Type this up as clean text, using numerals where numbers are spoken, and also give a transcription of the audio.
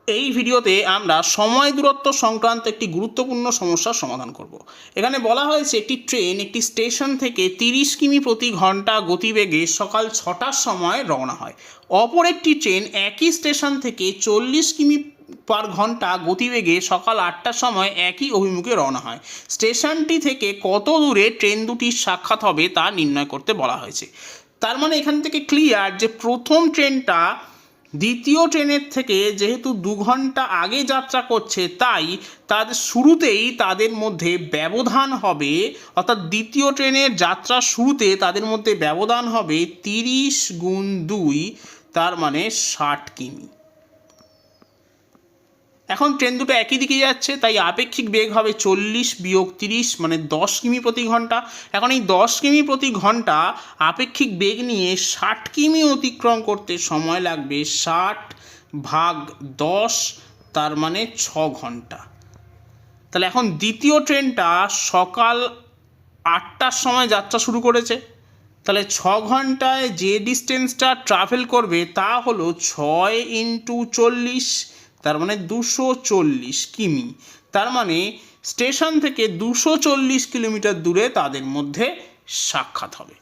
এই ভিডিওতে আমরা সময় দূরত্ব সংক্রান্ত একটি গুরুত্বপূর্ণ সমস্যার সমাধান করব। এখানে বলা হয়েছে একটি ট্রেন একটি স্টেশন থেকে 30 কিমি প্রতি ঘন্টা গতিবেগে সকাল 6টার সময় রওনা হয়। অপর একটি ট্রেন একই স্টেশন থেকে 40 কিমি পার ঘন্টা গতিবেগে সকাল 8টার সময় একই অভিমুখে রওনা হয়। স্টেশনটি থেকে কত দূরে ট্রেন দুটির সাক্ষাৎ হবে তা নির্ণয় করতে বলা হয়েছে। তার মানে এখান থেকে ক্লিয়ার যে প্রথম ট্রেনটা দ্বিতীয় ট্রেনের থেকে যেহেতু 2 ঘন্টা আগে যাত্রা করছে, তাই তাদের শুরুতেই তাদের মধ্যে ব্যবধান হবে, অর্থাৎ দ্বিতীয় ট্রেনের যাত্রার শুরুতে তাদের মধ্যে ব্যবধান হবে 30 গুণ 2, তার মানে 60 কিমি। এখন ট্রেন দুটো একই দিকে যাচ্ছে, তাই আপেক্ষিক বেগ হবে 40 বিয়োগ 30 মানে 10 কিমি প্রতি ঘন্টা। এখন এই 10 কিমি প্রতি ঘন্টা আপেক্ষিক বেগ নিয়ে 60 কিমি অতিক্রম করতে সময় লাগবে 60 ভাগ 10, তার মানে 6 ঘন্টা। তাহলে এখন দ্বিতীয় ট্রেনটা সকাল 8টার সময় যাত্রা শুরু করেছে, তাহলে 6 ঘন্টায় যে ডিস্টেন্সটা ট্রাভেল করবে তা হলো 6 × 40, তার মানে 240 কিমি। তার মানে স্টেশন থেকে 240 কিলোমিটার দূরে তাদের মধ্যে সাক্ষাৎ হবে।